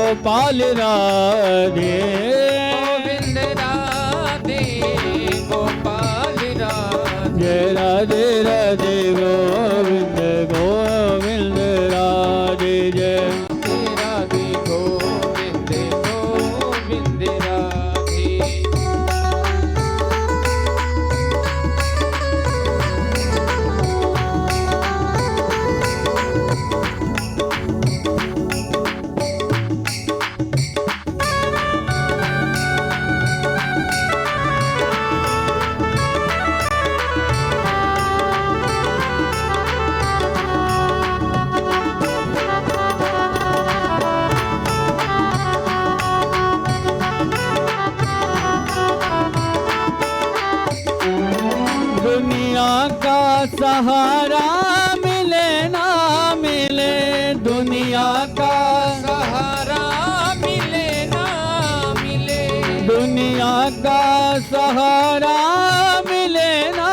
गोपाल राधे गोविंद राधे गोपाल राधे जय राधे राधे गोविंद गोविंद राधे जय राधे गोविंद गोविंद राधे दुनिया का सहारा मिले ना मिले दुनिया का सहारा मिले ना मिले दुनिया का सहारा मिले ना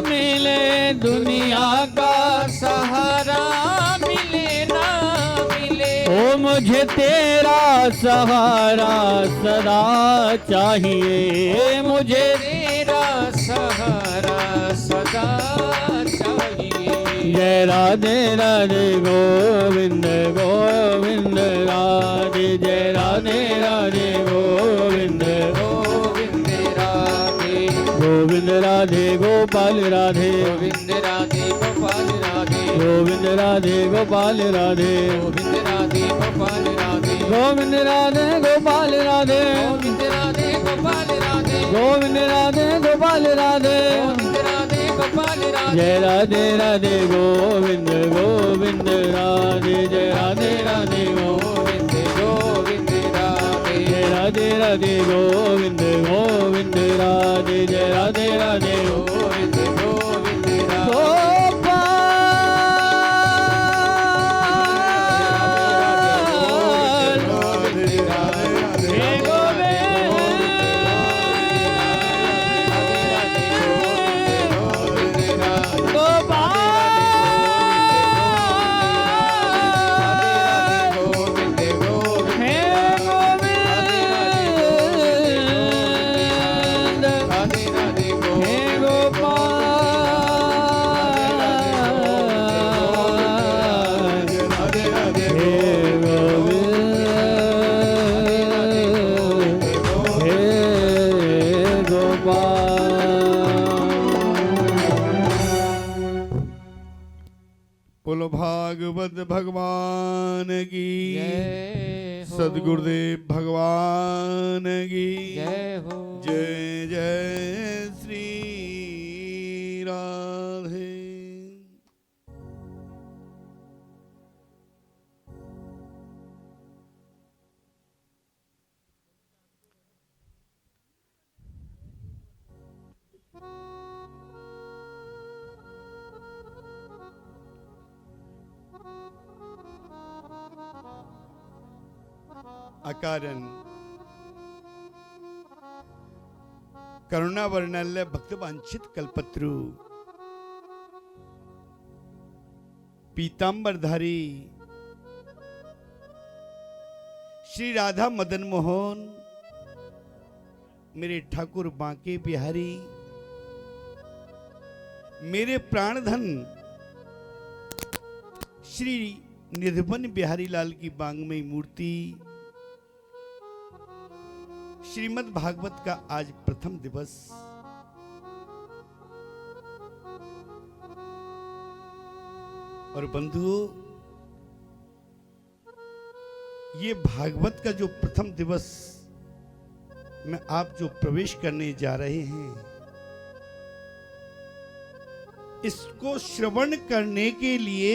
मिले दुनिया का सहारा मिले ना मिले ओ मुझे तेरा सहारा सदा चाहिए मुझे तेरा सहारा सदा चाहिए जय राधे राधे गोविंद गोविंद राधे जय राधे राधे गोविंद गोविंद राधे गोविंद राधे गोपाल राधे गोविंद राधे गोपाल राधे गोविंद राधे गोपाल राधे गोविंद राधे गोपाल राधे गोविंद राधे गोपाल राधे गोविंद राधे गोपाल राधे गोविंद राधे गोपाल राधे गोविंद राधे गोपाल राधे जय राधे राधे गोविंद गोविंद राधे जय राधे राधे गोविंद गोविंद राधे जय राधे राधे गोविंद गोविंद राधे जय राधे राधे गोविंद गोविंद राधे बोलो भागवत भगवान की जय हो सदगुरुदेव भगवान की जय हो जय जय श्री राधे। अकारण करुणा वर्णाल्य भक्त वांछित कल्पत्रु पीतांबरधारी श्री राधा मदन मोहन मेरे ठाकुर बांके बिहारी मेरे प्राणधन श्री निधिवन बिहारी लाल की बांगमयी मूर्ति श्रीमद् भागवत का आज प्रथम दिवस और बंधुओं ये भागवत का जो प्रथम दिवस में आप जो प्रवेश करने जा रहे हैं इसको श्रवण करने के लिए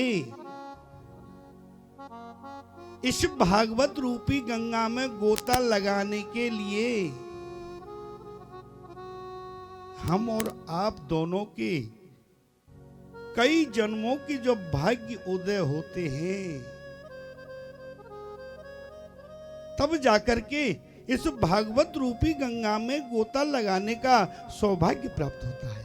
इस भागवत रूपी गंगा में गोता लगाने के लिए हम और आप दोनों के कई जन्मों की जो भाग्य उदय होते हैं तब जाकर के इस भागवत रूपी गंगा में गोता लगाने का सौभाग्य प्राप्त होता है।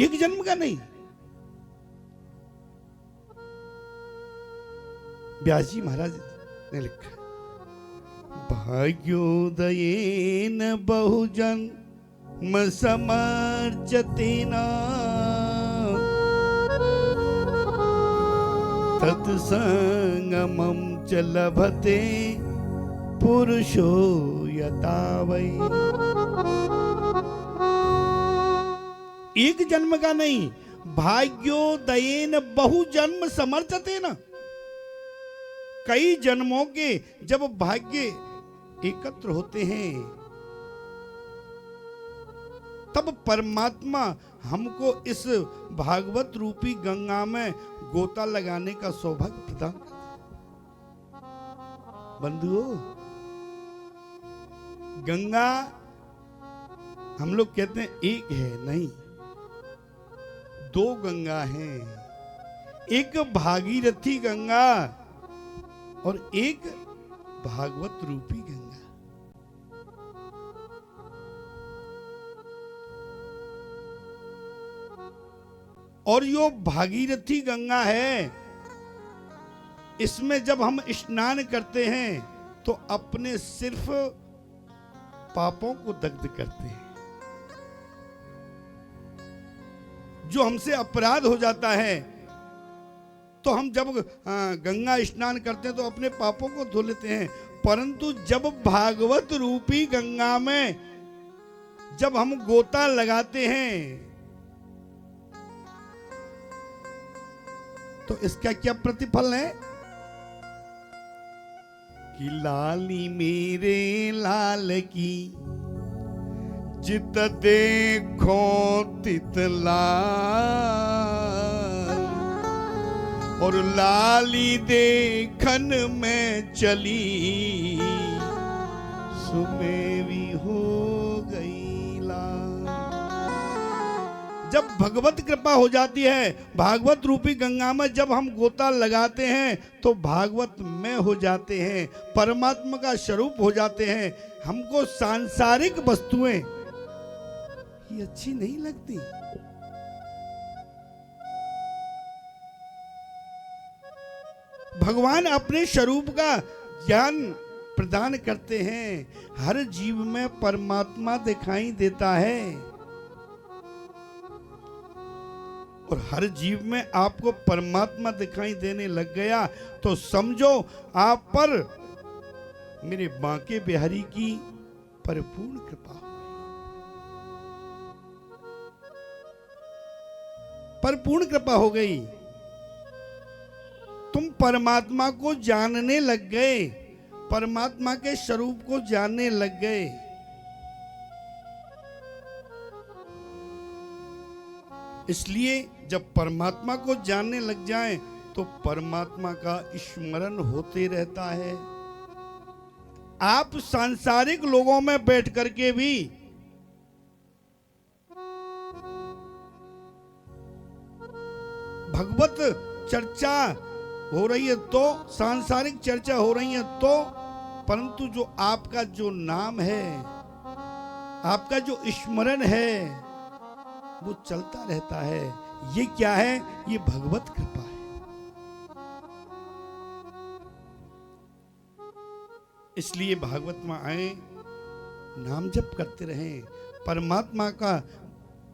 एक जन्म का नहीं, व्यास जी महाराज ने लिखा है, भाग्योदयेन बहुजन समर्चतेना तत्संगमं च लभते पुरुषो यथा वै। एक जन्म का नहीं, भाग्योदयेन बहुजन्म समर्चते न, कई जन्मों के जब भाग्य एकत्र होते हैं तब परमात्मा हमको इस भागवत रूपी गंगा में गोता लगाने का सौभाग्य प्रदान करते हैं। बंधुओं, गंगा हम लोग कहते हैं एक है, नहीं, दो गंगा हैं। एक भागीरथी गंगा और एक भागवत रूपी गंगा। और यो भागीरथी गंगा है, इसमें जब हम स्नान करते हैं तो अपने सिर्फ पापों को दग्ध करते हैं। जो हमसे अपराध हो जाता है तो हम जब गंगा स्नान करते हैं तो अपने पापों को धो लेते हैं, परंतु जब भागवत रूपी गंगा में जब हम गोता लगाते हैं तो इसका क्या प्रतिफल है कि लाली मेरे लाल की जित देखो तित लाल, और लाली देखन में चली सुमेवी हो गई लाल। जब भगवत कृपा हो जाती है, भागवत रूपी गंगा में जब हम गोता लगाते हैं तो भागवत में हो जाते हैं, परमात्मा का स्वरूप हो जाते हैं। हमको सांसारिक वस्तुएं ये अच्छी नहीं लगती। भगवान अपने स्वरूप का ज्ञान प्रदान करते हैं। हर जीव में परमात्मा दिखाई देता है और हर जीव में आपको परमात्मा दिखाई देने लग गया तो समझो आप पर मेरे बांके बिहारी की परिपूर्ण कृपा, परिपूर्ण कृपा हो गई। तुम परमात्मा को जानने लग गए, परमात्मा के स्वरूप को जानने लग गए। इसलिए जब परमात्मा को जानने लग जाएं तो परमात्मा का स्मरण होते रहता है। आप सांसारिक लोगों में बैठ करके भी भगवत चर्चा हो रही है तो, सांसारिक चर्चा हो रही है तो, परंतु जो आपका जो नाम है, आपका जो स्मरण है वो चलता रहता है। ये क्या है? ये भगवत कृपा है। इसलिए भागवत में आए, नाम जप करते रहें, परमात्मा का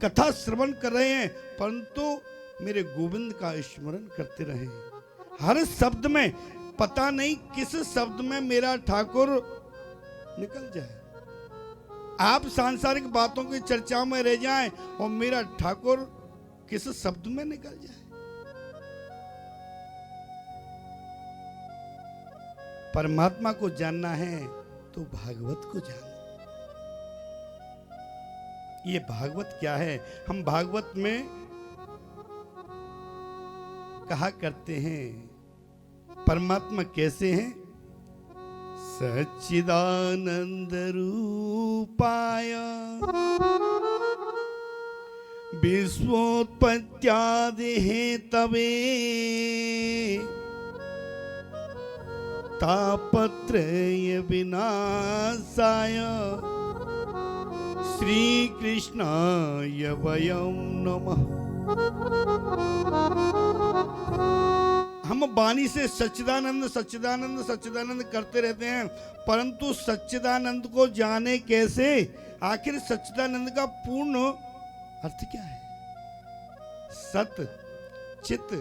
कथा श्रवण कर रहे हैं, परंतु मेरे गोविंद का स्मरण करते रहें। हर शब्द में पता नहीं किस शब्द में मेरा ठाकुर निकल जाए। आप सांसारिक बातों की चर्चा में रह जाएं और मेरा ठाकुर किस शब्द में निकल जाए। परमात्मा को जानना है तो भागवत को जानो। ये भागवत क्या है? हम भागवत में कहा करते हैं परमात्मा कैसे हैं? सच्चिदानंद रूपाय विश्वोत्पत्त्यादि हेतवे तापत्रय विनाशाय श्री कृष्णाय वयं नमः। हम वाणी से सच्चिदानंद सच्चिदानंद सच्चिदानंद करते रहते हैं, परंतु सच्चिदानंद को जाने कैसे? आखिर सच्चिदानंद का पूर्ण अर्थ क्या है? सत, चित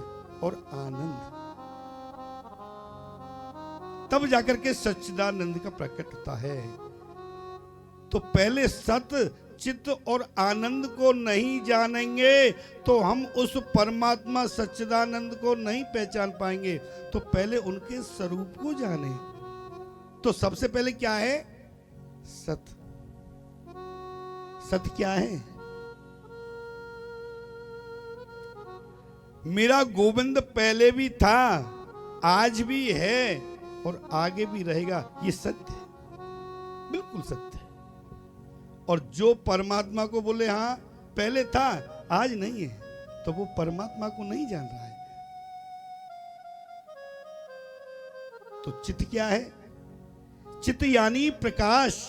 और आनंद, तब जाकर के सच्चिदानंद का प्रकट होता है। तो पहले सत, चित्त और आनंद को नहीं जानेंगे तो हम उस परमात्मा सच्चिदानंद को नहीं पहचान पाएंगे। तो पहले उनके स्वरूप को जाने। तो सबसे पहले क्या है? सत। सत क्या है? मेरा गोविंद पहले भी था, आज भी है और आगे भी रहेगा। ये सत्य है, बिल्कुल सत्य है। और जो परमात्मा को बोले हाँ पहले था आज नहीं है, तो वो परमात्मा को नहीं जान रहा है। तो चित्त क्या है? चित्त यानी प्रकाश।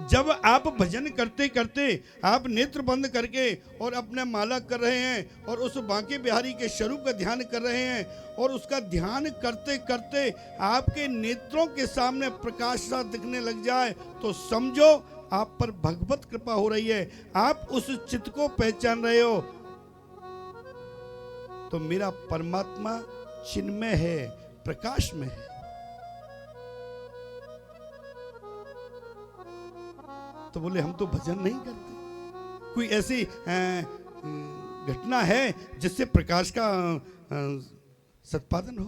जब आप भजन करते करते आप नेत्र बंद करके और अपने माला कर रहे हैं और उस बांके बिहारी के स्वरूप का ध्यान कर रहे हैं और उसका ध्यान करते करते आपके नेत्रों के सामने प्रकाश सा दिखने लग जाए, तो समझो आप पर भगवत कृपा हो रही है, आप उस चित्त को पहचान रहे हो। तो मेरा परमात्मा चिन्मय है, प्रकाश में है। तो बोले हम तो भजन नहीं करते। कोई ऐसी घटना है जिससे प्रकाश का सत्पादन हो?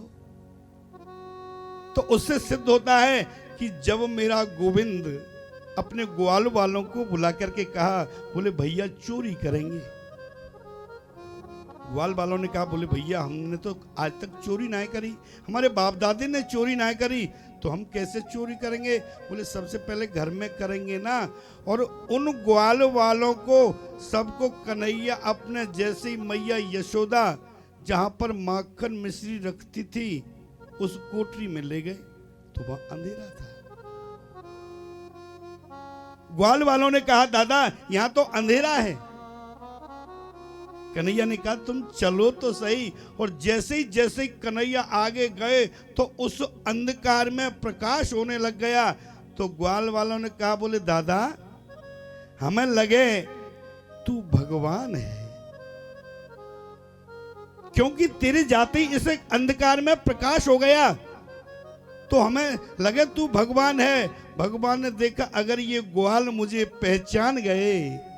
तो उससे सिद्ध होता है कि जब मेरा गोविंद अपने ग्वाल वालों को बुला करके कहा, बोले भैया चोरी करेंगे। ग्वाल वालों ने कहा, बोले भैया हमने तो आज तक चोरी ना करी, हमारे बाप दादे ने चोरी ना करी, तो हम कैसे चोरी करेंगे? बोले सबसे पहले घर में करेंगे ना। और उन ग्वाल वालों को सबको कन्हैया अपने जैसी मैया यशोदा जहां पर माखन मिश्री रखती थी उस कोठरी में ले गए, तो वह अंधेरा था। ग्वाल वालों ने कहा दादा यहां तो अंधेरा है। कन्हैया ने कहा तुम चलो तो सही। और जैसे ही कन्हैया आगे गए तो उस अंधकार में प्रकाश होने लग गया। तो ग्वाल वालों ने कहा, बोले दादा हमें लगे तू भगवान है, क्योंकि तेरे जाते ही इस अंधकार में प्रकाश हो गया, तो हमें लगे तू भगवान है। भगवान ने देखा अगर ये ग्वाल मुझे पहचान गए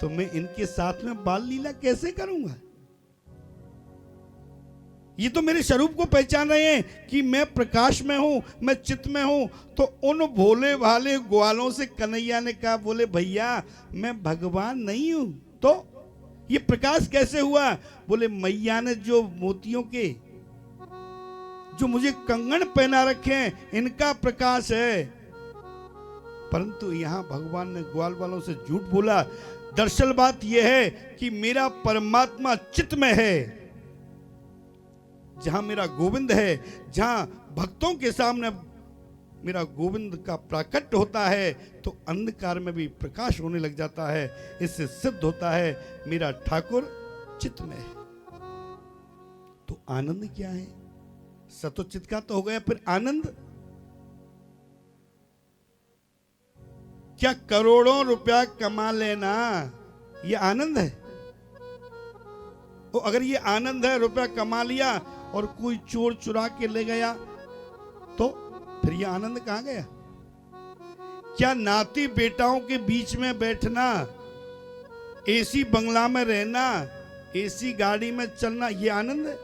तो मैं इनके साथ में बाल लीला कैसे करूंगा? ये तो मेरे स्वरूप को पहचान रहे हैं कि मैं प्रकाश में हूं, मैं चित्त में हूं। तो उन भोले भाले ग्वालों से कन्हैया ने कहा, बोले भैया मैं भगवान नहीं हूं, तो ये प्रकाश कैसे हुआ? बोले मैया ने जो मोतियों के जो मुझे कंगन पहना रखे हैं इनका प्रकाश है। परंतु यहां भगवान ने ग्वाल वालों से झूठ बोला। दरअसल बात यह है कि मेरा परमात्मा चित्त में है, जहां मेरा गोविंद है, जहां भक्तों के सामने मेरा गोविंद का प्राकट्य होता है तो अंधकार में भी प्रकाश होने लग जाता है। इससे सिद्ध होता है मेरा ठाकुर चित्त में है। तो आनंद क्या है? सतो चित्त का तो हो गया, फिर आनंद क्या? करोड़ों रुपया कमा लेना ये आनंद है? तो अगर ये आनंद है, रुपया कमा लिया और कोई चोर चुरा के ले गया तो फिर ये आनंद कहां गया? क्या नाती बेटाओं के बीच में बैठना, एसी बंगला में रहना, एसी गाड़ी में चलना, ये आनंद है?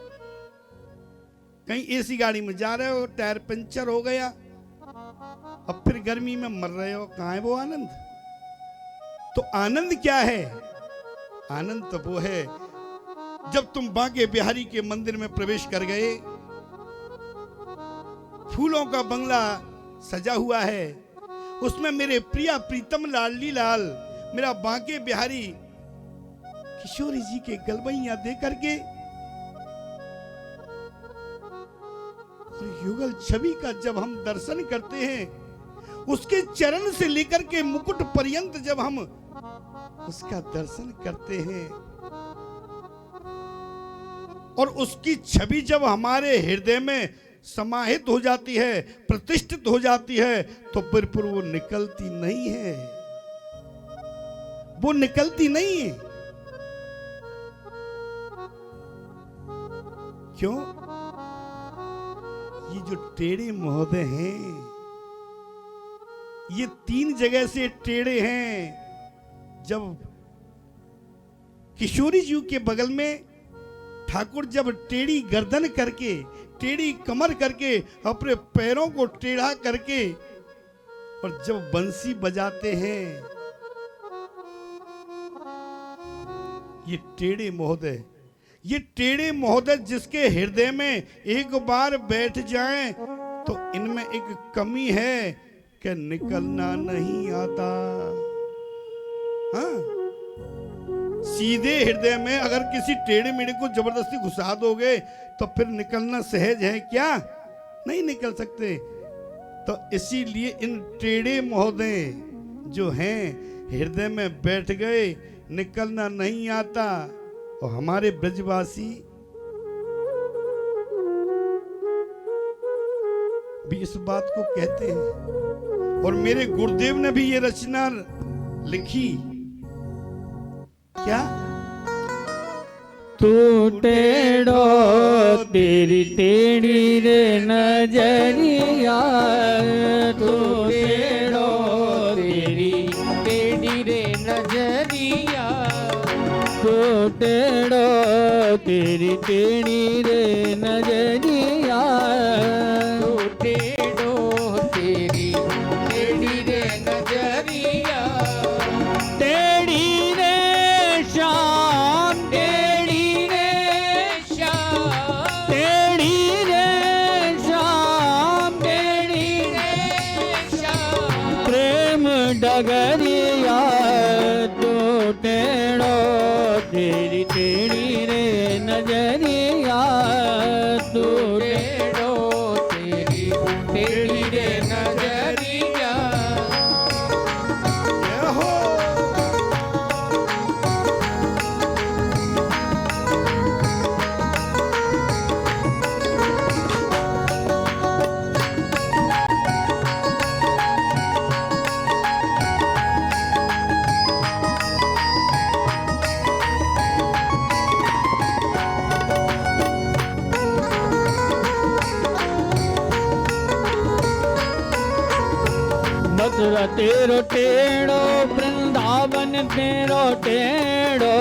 कहीं एसी गाड़ी में जा रहे हो, टायर पंचर हो गया, अब फिर गर्मी में मर रहे हो, कहां है वो आनंद? तो आनंद क्या है? आनंद तो वो है जब तुम बांके बिहारी के मंदिर में प्रवेश कर गए, फूलों का बंगला सजा हुआ है, उसमें मेरे प्रिया प्रीतम लाडली लाल मेरा बांके बिहारी किशोरी जी के गलबैया दे करके युगल छवि का जब हम दर्शन करते हैं, उसके चरण से लेकर के मुकुट पर्यंत जब हम उसका दर्शन करते हैं और उसकी छवि जब हमारे हृदय में समाहित हो जाती है, प्रतिष्ठित हो जाती है, तो फिर वो निकलती नहीं है, वो निकलती नहीं है। क्यों? ये जो टेढ़े महोदय हैं, ये 3 जगह से टेढ़े हैं। जब किशोरी जी के बगल में ठाकुर जब टेढ़ी गर्दन करके, टेढ़ी कमर करके, अपने पैरों को टेढ़ा करके और जब बंसी बजाते हैं, ये टेढ़े महोदय, ये टेढ़े महोदय जिसके हृदय में एक बार बैठ जाएं तो इनमें एक कमी है कि निकलना नहीं आता। हाँ, सीधे हृदय में अगर किसी टेढ़े मेढ़े को जबरदस्ती घुसा दोगे तो फिर निकलना सहज है क्या? नहीं निकल सकते। तो इसीलिए इन टेढ़े महोदय जो हैं हृदय में बैठ गए, निकलना नहीं आता। और हमारे ब्रजवासी भी इस बात को कहते हैं और मेरे गुरुदेव ने भी ये रचना लिखी। क्या? तू टेढ़ो तेरी टेढ़ी रे नजरिया, तू टेढ़ो तेरी टेढ़ी रे नजरिया, तू टेढ़ो तेरी टेढ़ी रे नजरिया, तू टेढ़ो तेरी टेढ़ी रे नजरिया, टेढ़ी रे श्याम, टेढ़ी रे श्याम, टेढ़ी रे श्याम, टेढ़ी रे श्याम, प्रेम डगरिया, तू टेढ़ो तेरी टेढ़ी रे नजरिया, तू टेढ़ो तेरी टेढ़ी रे नजरिया। जय हो। मथुरा तेरो टेढ़ो, वृंदावन तेरो टेढ़ो,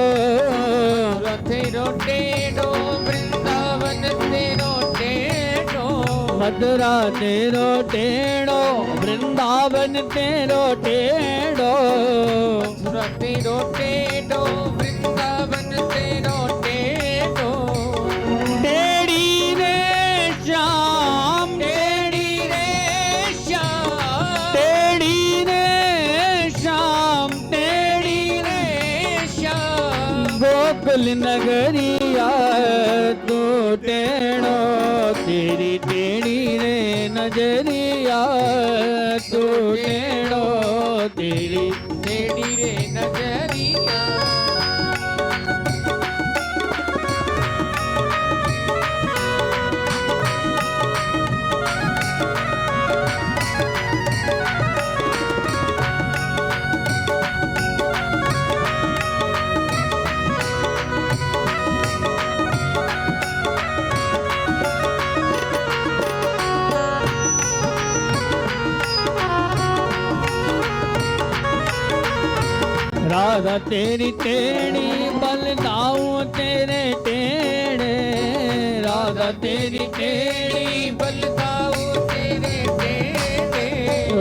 तेरो टेढ़ो, वृंदावन तेरो टेढ़ो, मथुरा तेरो टेढ़ो, वृंदावन तेरो टेढ़ो, मथुरा तेरो टेढ़ो, वृंदावन तेरो टेढ़ो, टेढ़ी रे श्याम, टेढ़ी रे श्याम, टेढ़ी रे श्याम, टेढ़ी रे श्याम, गोकुल नगरिया, तू टेढ़ो तेरी टेढ़ी रे नजरिया, तू टेढ़ो तेरी टेढ़ी रे नजरिया। राधा तेरी टेढ़ी, बलदाऊ तेरे टेढ़े, राधा तेरी टेढ़ी, बलदाऊ तेरे टेढ़े,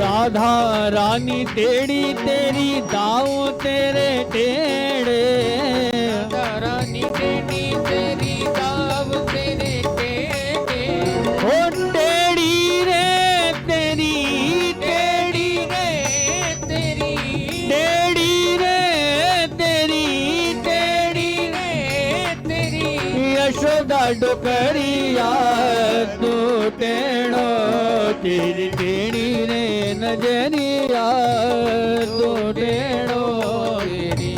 राधा रानी टेढ़ी, तेरी दाऊ तेरे टेढ़े, राधा रानी टेढ़ी, तेरी दाव तेरे टेढ़े, ओ टेढ़ी रे तेरी, टेढ़ी रे तेरी, टेढ़ी रे तेरी, टेढ़ी रे तेरी, यशोदा डुकरिया, तू टेढ़ो तेरी टेढ़ी रे नजरिया, तू टेढ़ो तेरी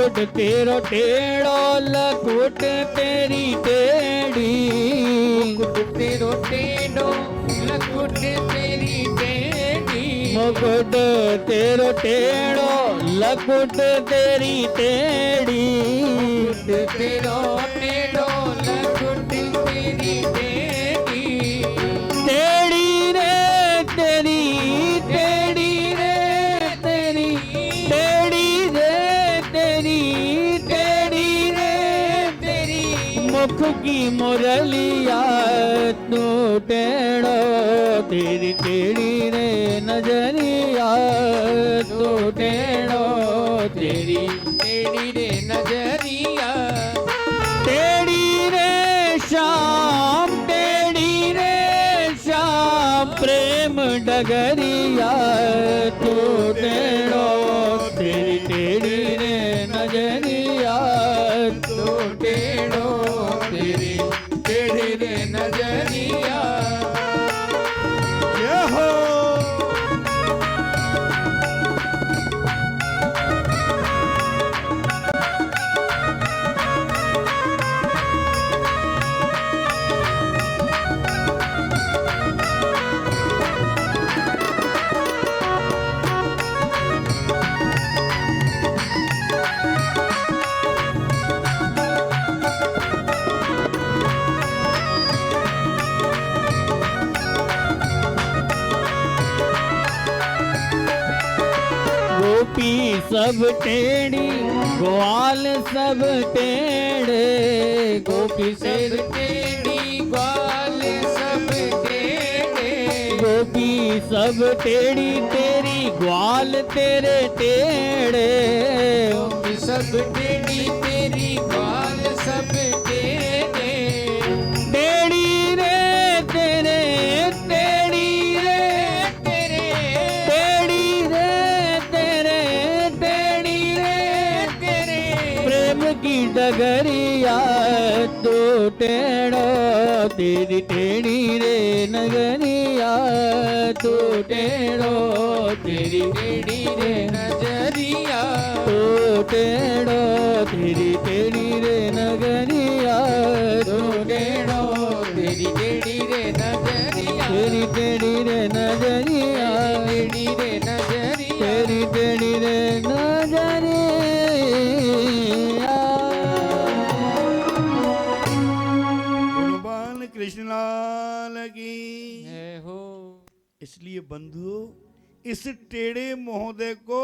मुकुट तेरो टेढ़ो लकुट तेरी टेढ़ी मुकुट तेरो टेढ़ो लकुट तेरी टेढ़ी मुकुट तेरो टेढ़ो लकुट तेरी टेढ़ी मुकुट तेरो टेढ़ो लकुट तेरी टेढ़ी टेढ़ी रे तेरी टेढ़ी रे तेरी टेढ़ी रे तेरी टेढ़ी रे तेरी मुख की मुरलिया तू टेढ़ो तेरी टेढ़ी रे नजरिया तू टेढ़ो तेरी टेढ़ी रे नजरिया टेढ़ी रे श्याम प्रेम डगरिया तू टेढ़ो तेरी टेढ़ी रे नजरिया तो टेढ़ो तेरी टेढ़ी रे नजरिया जय हो। गोपी सब टेढ़ी ग्वाल सब टेढ़े गोपी सब टेढ़ी ग्वाल सब टेढ़े गोपी सब टेढ़ी तेरी ग्वाल तेरे टेढ़े गोपी सब टेढ़ी तेरी ग्वाल सब टेढ़े टेढ़ी रे तेरे टेढ़ी रे तेरे टेढ़ी रे तेरे टेढ़ी रे तेरे प्रेम की डगरिया तू टेढ़ो तेरी टेढ़ी रे नगरिया तू टेढ़ो तेरी टेढ़ी रे नजरिया तू टेढ़ो तेरी टेढ़ी रे नगरिया तो टेढ़ो तेरी टेढ़ी रे नजरिया तेरी टेढ़ी रे नजरिया टेढ़ी रे नजरिया तेरी टेढ़ी रे नजरिया। भगवान कृष्ण लाल की। है हो इसलिए बंधु इस टेढ़े महोदय को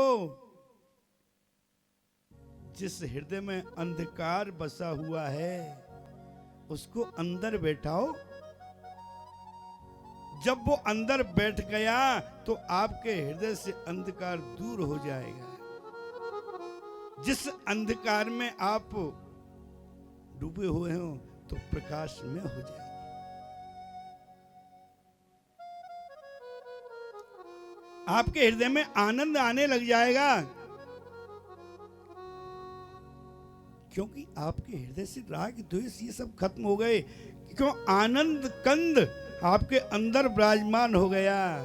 जिस हृदय में अंधकार बसा हुआ है उसको अंदर बैठाओ। जब वो अंदर बैठ गया तो आपके हृदय से अंधकार दूर हो जाएगा। जिस अंधकार में आप डूबे हुए हो तो प्रकाश में हो जाएगा। आपके हृदय में आनंद आने लग जाएगा, क्योंकि आपके हृदय से राग द्वेष ये सब खत्म हो गए। क्यों? आनंद कंद आपके अंदर विराजमान हो गया।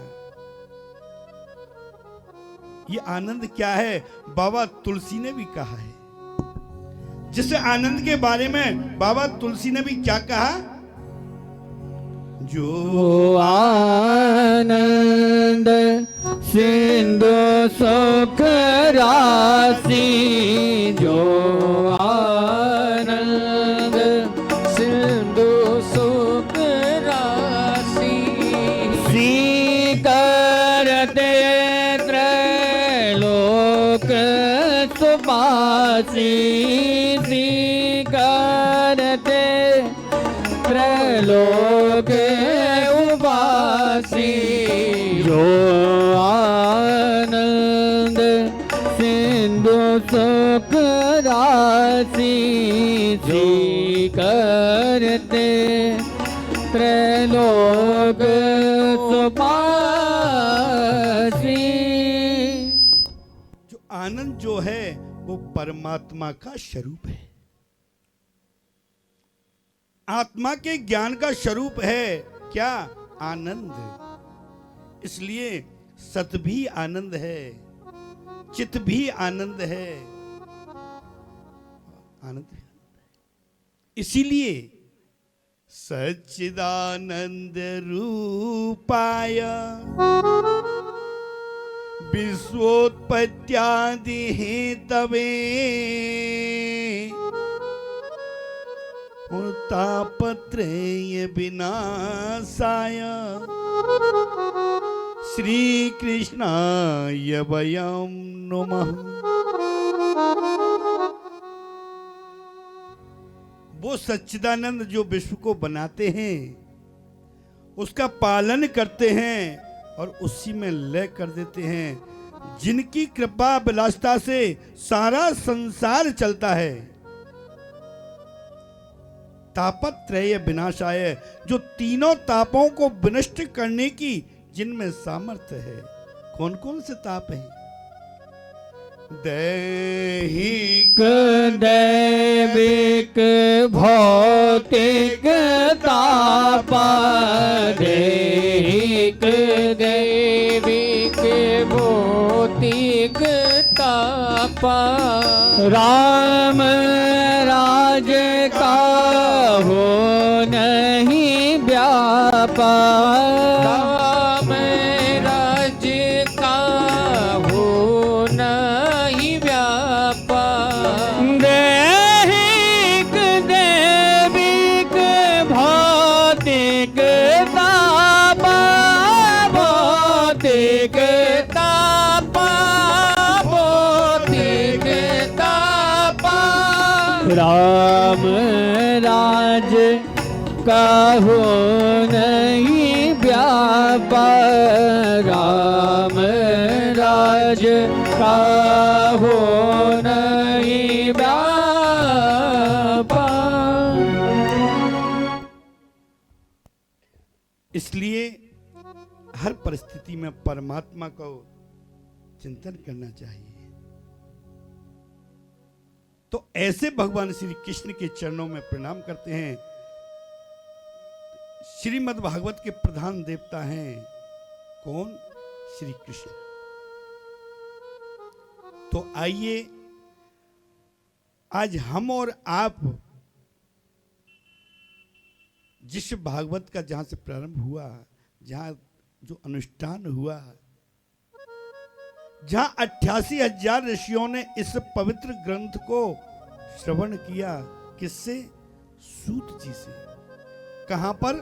ये आनंद क्या है? बाबा तुलसी ने भी कहा है। जिस आनंद के बारे में बाबा तुलसी ने भी क्या कहा? जो आनंद सिंधु सुख राशि जो आनंद सिंधु सुख राशि सी करते त्रैलोक सुबासी सी करते त्रैलोक उबासी जो आनंद सिंधु सुख राशि जी करते त्रैलोक सुबासी। जो आनंद जो है वो परमात्मा का स्वरूप है, आत्मा के ज्ञान का स्वरूप है। क्या? आनंद। इसलिए सत भी आनंद है, चित भी आनंद है, आनंद भी आनंद है। इसीलिए सच्चिदानंद रूपाय विश्वोत्पत्त्यादि हेतवे और तापत्रय विनाशाय श्री कृष्णाय वयं नमः। वो सच्चिदानंद जो विश्व को बनाते हैं, उसका पालन करते हैं और उसी में लय कर देते हैं, जिनकी कृपा विलासिता से सारा संसार चलता है। तापत्रय विनाशाय, जो तीनों तापों को विनष्ट करने की जिनमें सामर्थ्य है। कौन कौन से ताप हैं? दैहिक दैविक भौतिक तापा, दैहिक दैविक भौतिक तापा, राम राज का हो नहीं व्यापा, राम राज्य का हो नहीं व्यापा, दैहिक दैविक भौतिक तापा, भौतिक तापा, भौतिक तापा, राम राज का हो नहीं व्यापा, राम राज का हो नहीं व्यापा। इसलिए हर परिस्थिति में परमात्मा को चिंतन करना चाहिए। तो ऐसे भगवान श्री कृष्ण के चरणों में प्रणाम करते हैं। श्रीमद् भागवत के प्रधान देवता हैं कौन? श्री कृष्ण। तो आइए आज हम और आप जिस भागवत का जहां से प्रारंभ हुआ, जहां जो अनुष्ठान हुआ, जहां 88,000 ऋषियों ने इस पवित्र ग्रंथ को श्रवण किया, किससे? सूत जी से। कहां पर?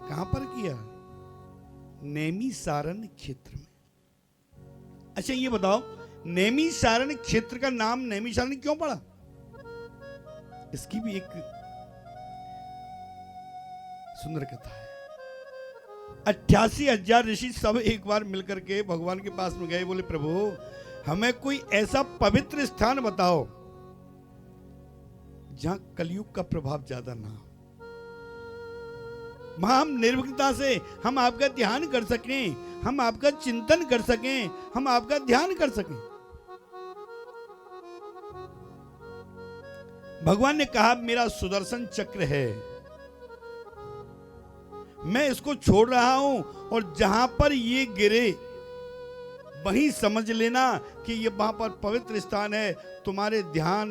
कहां पर किया? नैमिसारण क्षेत्र में। अच्छा ये बताओ, नैमिसारण क्षेत्र का नाम नैमिसारण क्यों पड़ा? इसकी भी एक सुंदर कथा है। 88,000 ऋषि सब एक बार मिलकर के भगवान के पास में गए, बोले प्रभु हमें कोई ऐसा पवित्र स्थान बताओ जहां कलयुग का प्रभाव ज्यादा ना हो, वहां हम निर्विघ्नता से हम आपका ध्यान कर सकें, हम आपका चिंतन कर सकें, हम आपका ध्यान कर सकें। भगवान ने कहा मेरा सुदर्शन चक्र है, मैं इसको छोड़ रहा हूं और जहां पर ये गिरे वहीं समझ लेना कि ये वहां पर पवित्र स्थान है, तुम्हारे ध्यान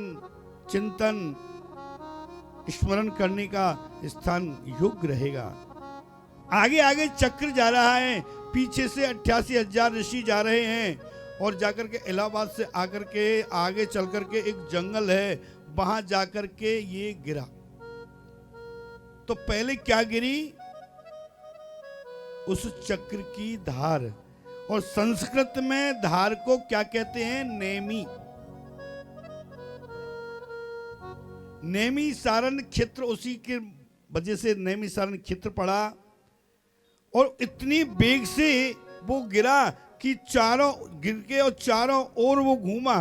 चिंतन स्मरण करने का स्थान योग्य रहेगा। आगे आगे चक्र जा रहा है, पीछे से 88,000 ऋषि जा रहे हैं और जाकर के इलाहाबाद से आकर के आगे चल करके एक जंगल है, वहां जाकर के ये गिरा। तो पहले क्या गिरी? उस चक्र की धार, और संस्कृत में धार को क्या कहते हैं? नेमी। नैमिसारण क्षेत्र, उसी के वजह से नैमिसारण क्षेत्र पड़ा। और इतनी बेग से वो गिरा कि चारों गिर के और चारों ओर वो घूमा,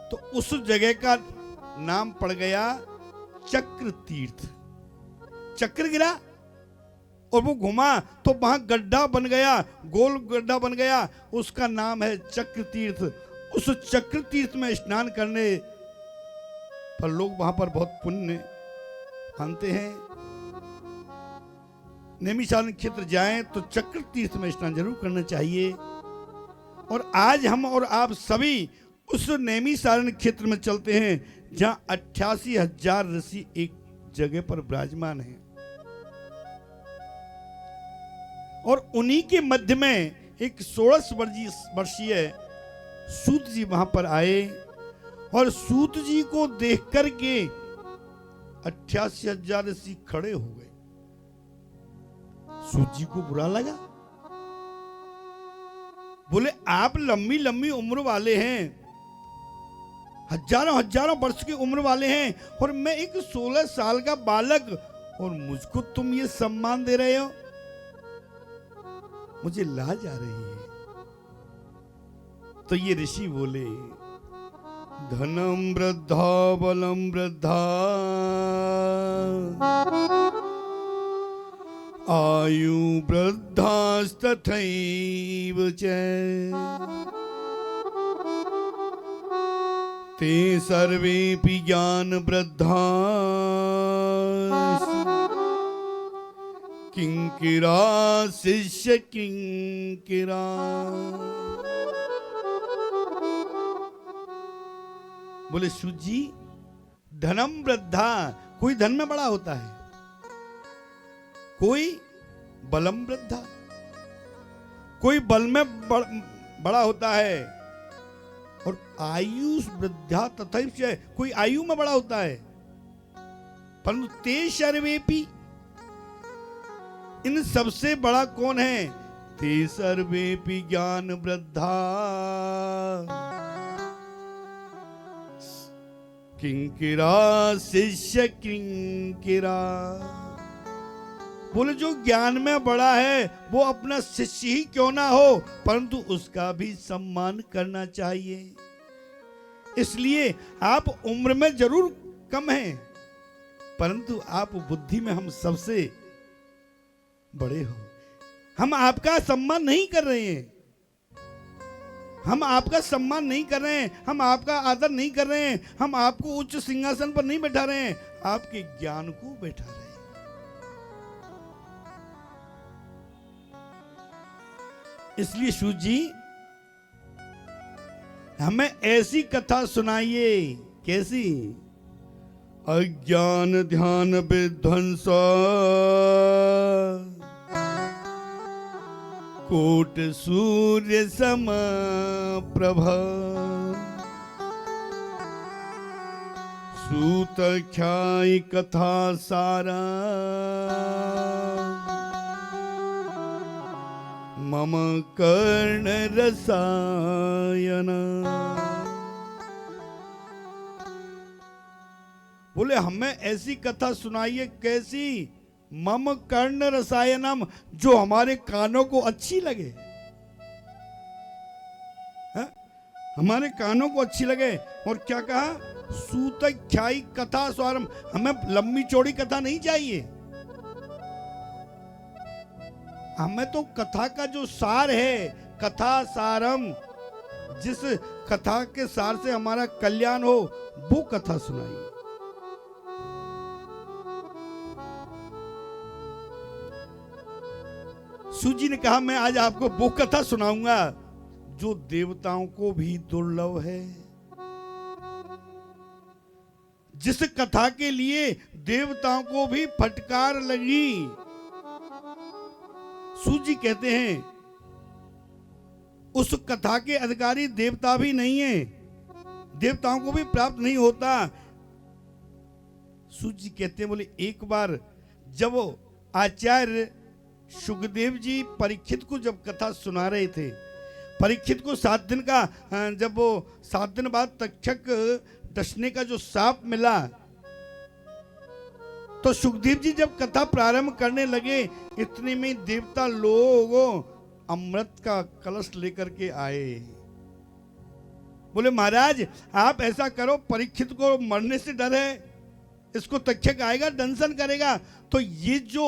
तो उस जगह का नाम पड़ गया चक्र तीर्थ। चक्र गिरा और वो घुमा तो वहां गड्ढा बन गया, गोल गड्ढा बन गया, उसका नाम है चक्र तीर्थ। उस चक्र तीर्थ में स्नान करने पर लोग वहां पर बहुत पुण्य मानते हैं। नैमिसारण क्षेत्र जाएं तो चक्र तीर्थ में स्नान जरूर करना चाहिए। और आज हम और आप सभी उस नैमिषारण्य क्षेत्र में चलते हैं जहां 88,000 ऋषि एक जगह पर विराजमान हैं। और उन्हीं के मध्य में एक 16 वर्षीय सूत जी वहां पर आए और सूत जी को देख करके 88,000 ऋषि खड़े हो गए। सूत जी को बुरा लगा, बोले आप लंबी लंबी उम्र वाले हैं, हजारों हजारों वर्ष की उम्र वाले हैं, और मैं एक 16 साल का बालक, और मुझको तुम ये सम्मान दे रहे हो, मुझे लाज आ रही है। तो ये ऋषि बोले, धनम वृद्धा बलम वृद्धा आयु वृद्धास्तथैव च ते सर्वेऽपि ज्ञान वृद्धा किंकिरा शिष्य किंकिरा। बोले सूत जी, धनम वृद्धा, कोई धन में बड़ा होता है, कोई बलम वृद्धा, कोई बल में बड़ा होता है, और आयुष वृद्धा तथा कोई आयु में बड़ा होता है, परंतु ते सर्वेपि, इन सबसे बड़ा कौन है? ते सर्वेपि ज्ञान वृद्धा किंकिरा शिष्य किंकिरा। बोले जो ज्ञान में बड़ा है वो अपना शिष्य ही क्यों ना हो, परंतु उसका भी सम्मान करना चाहिए। इसलिए आप उम्र में जरूर कम हैं, परंतु आप बुद्धि में हम सबसे बड़े हो। हम आपका सम्मान नहीं कर रहे हैं, हम आपका सम्मान नहीं कर रहे हैं, हम आपका आदर नहीं कर रहे हैं, हम आपको उच्च सिंहासन पर नहीं बैठा रहे हैं, आपके ज्ञान को बैठा रहे हैं। इसलिए सूत जी, हमें ऐसी कथा सुनाइए। कैसी? अज्ञान ध्यान विध्वंस कोट सूर्य सम प्रभा सूत ख्याई कथा सारा मम कर्ण रसायन। बोले हमें ऐसी कथा सुनाइए। कैसी? मम कर्ण रसायनम, जो हमारे कानों को अच्छी लगे, है? हमारे कानों को अच्छी लगे। और क्या कहा? सूत ख्याई कथा स्वारम, हमें लंबी चौड़ी कथा नहीं चाहिए, हमें तो कथा का जो सार है, कथा सारम, जिस कथा के सार से हमारा कल्याण हो, वो कथा सुनाइए। सूत जी ने कहा, मैं आज आपको वो कथा सुनाऊंगा जो देवताओं को भी दुर्लभ है, जिस कथा के लिए देवताओं को भी फटकार लगी। सूत जी कहते हैं, उस कथा के अधिकारी देवता भी नहीं है, देवताओं को भी प्राप्त नहीं होता। सूत जी कहते हैं, बोले एक बार जब आचार्य सुखदेव जी परीक्षित को जब कथा सुना रहे थे, परीक्षित को 7 दिन का, जब वो 7 दिन बाद तक्षक डसने का जो शाप मिला, तो सुखदेव जी जब कथा प्रारंभ करने लगे, इतने में देवता लोग अमृत का कलश लेकर के आए। बोले महाराज आप ऐसा करो, परीक्षित को मरने से डर है, इसको तक्षक आएगा दंशन करेगा, तो ये जो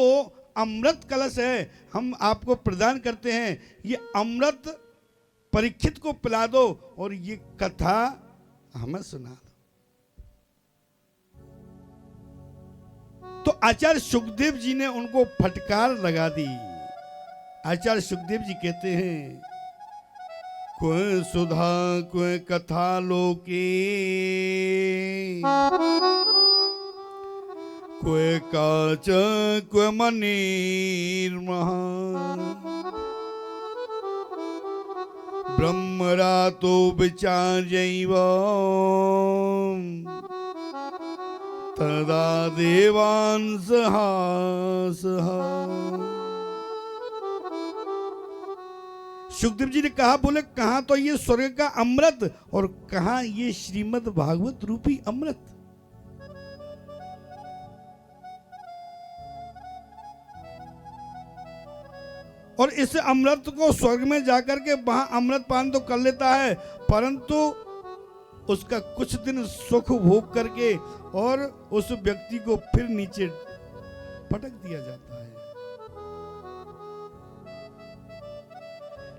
अमृत कलश है हम आपको प्रदान करते हैं, ये अमृत परीक्षित को पिला दो और ये कथा हमें सुना दो। तो आचार्य सुखदेव जी ने उनको फटकार लगा दी। आचार्य सुखदेव जी कहते हैं, कोई सुधा कोई कथा लोके, कोई काच कोई मनीर महा, ब्रह्मरातो विचार जैव तदा देवान् सहा सहा। सुखदेव जी ने कहा, बोले कहां तो ये स्वर्ग का अमृत और कहां ये श्रीमद् भागवत रूपी अमृत। और इस अमृत को स्वर्ग में जाकर के वहां अमृत पान तो कर लेता है, परंतु उसका कुछ दिन सुख भोग करके और उस व्यक्ति को फिर नीचे पटक दिया जाता है।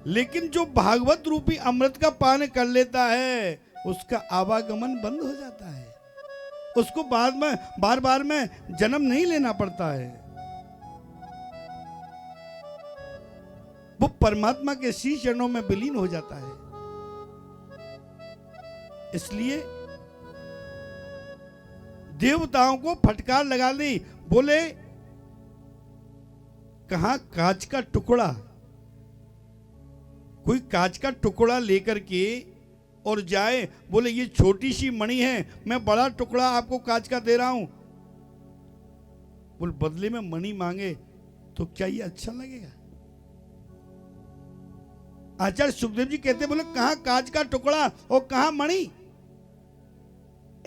लेकिन जो भागवत रूपी अमृत का पान कर लेता है उसका आवागमन बंद हो जाता है, उसको बाद में बार बार में जन्म नहीं लेना पड़ता है। वो परमात्मा के श्री चरणों में विलीन हो जाता है। इसलिए देवताओं को फटकार लगा दी, बोले कहां कांच का टुकड़ा, कोई कांच का टुकड़ा लेकर के और जाए, बोले ये छोटी सी मणि है, मैं बड़ा टुकड़ा आपको कांच का दे रहा हूं, बोले बदले में मणि मांगे तो क्या ये अच्छा लगेगा? आचार्य सुखदेव जी कहते, बोले कहां कांच का टुकड़ा और कहां मणि।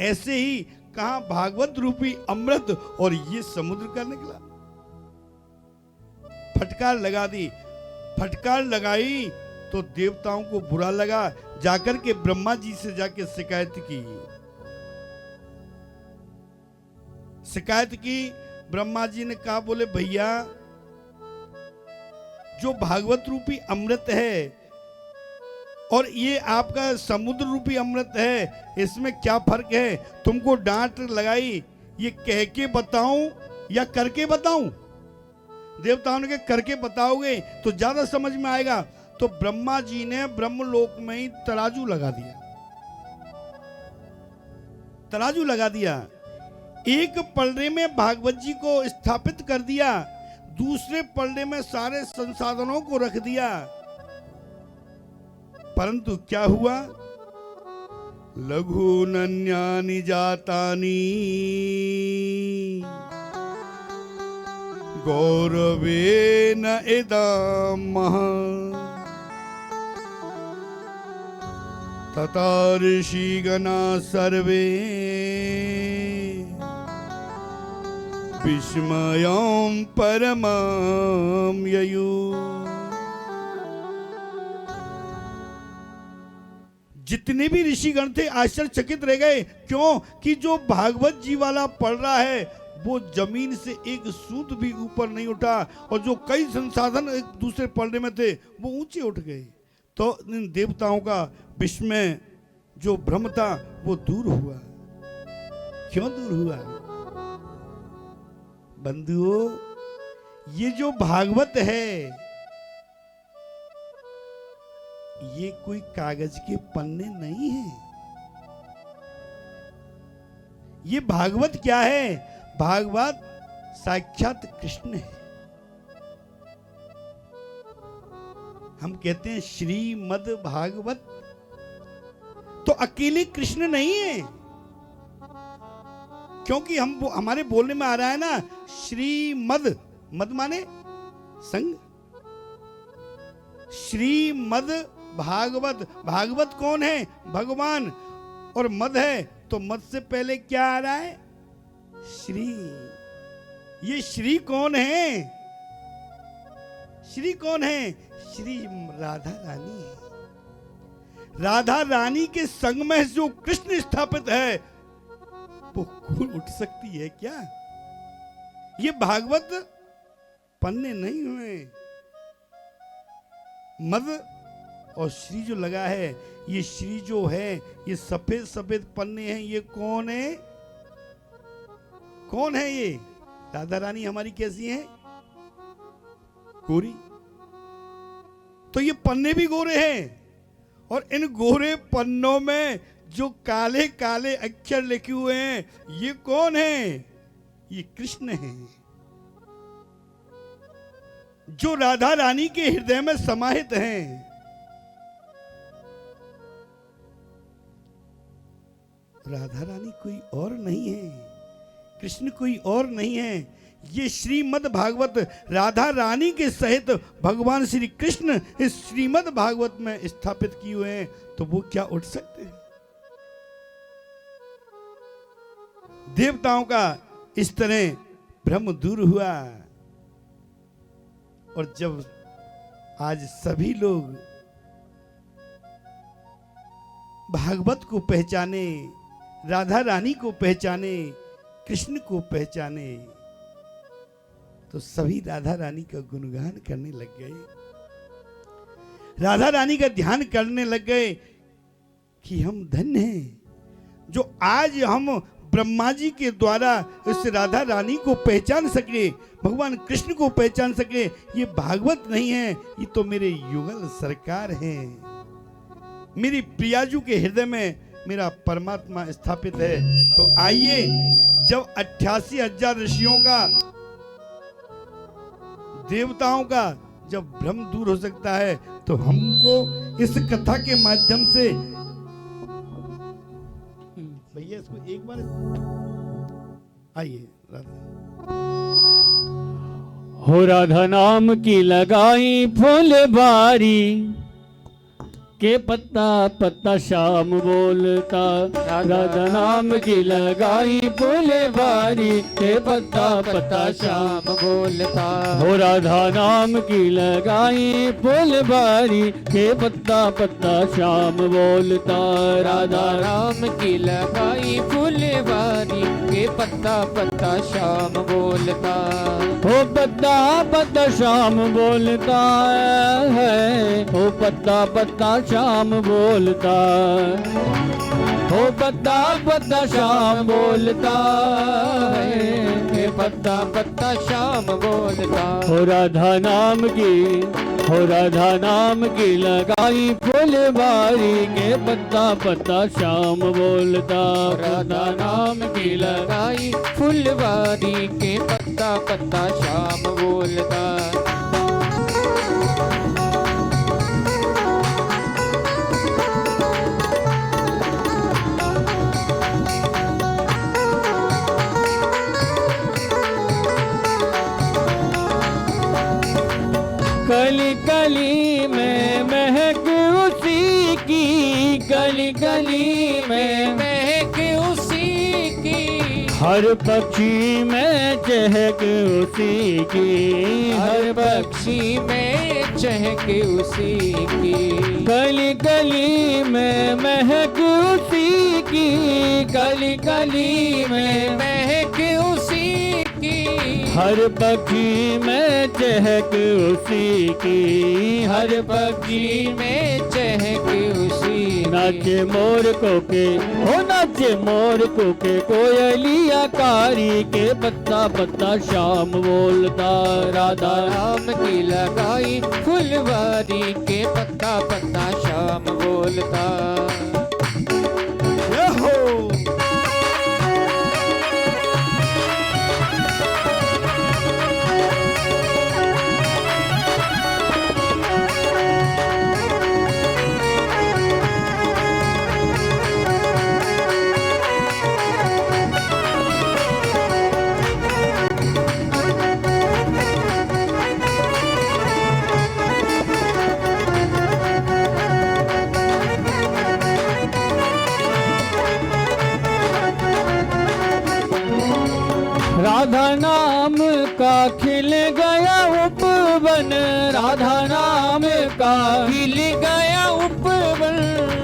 ऐसे ही कहां भागवत रूपी अमृत और ये समुद्र का निकला। फटकार लगा दी, फटकार लगाई तो देवताओं को बुरा लगा, जाकर के ब्रह्मा जी से जाके शिकायत की। शिकायत की, ब्रह्मा जी ने कहा, बोले भैया जो भागवत रूपी अमृत है और ये आपका समुद्र रूपी अमृत है, इसमें क्या फर्क है? तुमको डांट लगाई, ये कह के बताऊं या करके बताऊं? देवताओं ने कहा करके बताओगे तो ज्यादा समझ में आएगा। तो ब्रह्मा जी ने ब्रह्मलोक में ही तराजू लगा दिया, तराजू लगा दिया। एक पलड़े में भागवत जी को स्थापित कर दिया, दूसरे पलड़े में सारे संसाधनों को रख दिया। परंतु क्या हुआ? लघु नन्यानि जातानि गौरवेन इदं महत्, तथा ऋषिगणा सर्वे विस्मयं परमं ययुः। जितने भी ऋषिगण थे आश्चर्यचकित रह गए। क्यों? कि जो भागवत जी वाला पढ़ रहा है वो जमीन से एक सूत भी ऊपर नहीं उठा, और जो कई संसाधन एक दूसरे पलड़े में थे वो ऊंचे उठ गए। तो इन देवताओं का विस्मय, जो भ्रम था, वो दूर हुआ। क्यों दूर हुआ? बंधुओं, ये जो भागवत है ये कोई कागज के पन्ने नहीं है। ये भागवत क्या है? भागवत साक्षात कृष्ण है। हम कहते हैं श्रीमद् भागवत, तो अकेले कृष्ण नहीं है, क्योंकि हम हमारे बोलने में आ रहा है ना श्रीमद्, मद माने संग, श्रीमद् भागवत। भागवत कौन है? भगवान। और मद है तो मद से पहले क्या आ रहा है? श्री। ये श्री कौन है? श्री कौन है? श्री राधा रानी है। राधा रानी के संग में जो कृष्ण स्थापित है वो कौन उठ सकती है क्या? ये भागवत पन्ने नहीं हुए। मद और श्री जो लगा है, ये श्री जो है, ये सफेद सफेद पन्ने हैं, ये कौन है? कौन है ये? राधा रानी हमारी कैसी है? गोरी। तो ये पन्ने भी गोरे हैं और इन गोरे पन्नों में जो काले काले अक्षर लिखे हुए हैं, ये कौन है? ये कृष्ण है, जो राधा रानी के हृदय में समाहित हैं। राधा रानी कोई और नहीं है, कृष्ण कोई और नहीं है। ये श्रीमद् भागवत राधा रानी के सहित भगवान श्री कृष्ण इस श्रीमद् भागवत में स्थापित किए हुए हैं, तो वो क्या उठ सकते हैं? देवताओं का इस तरह भ्रम दूर हुआ, और जब आज सभी लोग भागवत को पहचाने, राधा रानी को पहचाने, कृष्ण को पहचाने, तो सभी राधा रानी का गुणगान करने लग गए, राधा रानी का ध्यान करने लग गए कि हम धन्य हैं जो आज हम ब्रह्मा जी के द्वारा इस राधा रानी को पहचान सके, भगवान कृष्ण को पहचान सके। ये भागवत नहीं है, ये तो मेरे युगल सरकार हैं। मेरी प्रियाजू के हृदय में मेरा परमात्मा स्थापित है। तो आइए, जब 88,000 ऋषियों का, देवताओं का जब भ्रम दूर हो सकता है, तो हमको इस कथा के माध्यम से, भैया इसको एक बार आइए, हो राधा नाम की लगाई फुलबारी के पत्ता पत्ता शाम बोलता। राधा नाम की लगाई फुलबारी के पत्ता पत्ता शाम बोलता। हो राधा नाम की लगाई फुलबारी के पत्ता पत्ता शाम बोलता। राधा राम की लगाई फुलवारी के पत्ता पत्ता शाम बोलता। हो पत्ता पत्ता शाम बोलता है, हो पत्ता पत्ता शाम बोलता। हो पत्ता पत्ता शाम बोलता है, पत्ता पत्ता शाम बोलता। हो राधा नाम की, हो राधा नाम की लगाई फुलबारी के पत्ता पत्ता शाम बोलता। राधा नाम की लगाई फुलवारी के पत्ता पत्ता शाम बोलता। कली कली में महक उसी की, कली कली में महक उसी की। हर पक्षी में चहक उसी की, हर पक्षी में चहक उसी की। गली गली में महक उसी की, गली गली में महक उसी की। हर पक्षी में चहक उसी की, हर पक्षी में चहक उसी। नाचे मोर को के, हो नाचे मोर को के कोयलिया कारी के पत्ता पत्ता शाम बोलता। राधा राम की लगाई फुलवारी के पत्ता पत्ता शाम बोलता। राधा नाम का खिल गया उपवन, राधा नाम का खिल गया उपवन।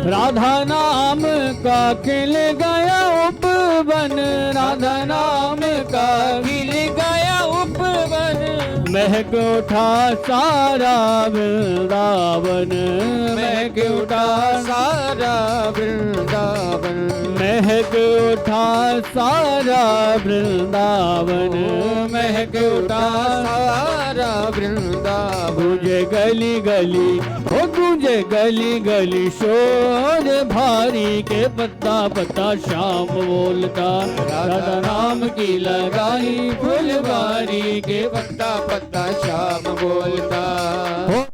राधा नाम का खिल गया उपवन, राधा नाम का खिल गया उपवन। महक उठा सारा वृंदावन, महक उठा सारा वृंदावन। महक उठा सारा वृंदावन, महक उठा सारा वृंदावन। मुझे गली गली हो तुझे गली गली शोर भारी के पत्ता पत्ता श्याम बोलता राधा नाम की लगाई फुलवारी के पत्ता पत्ता श्याम बोलता। हो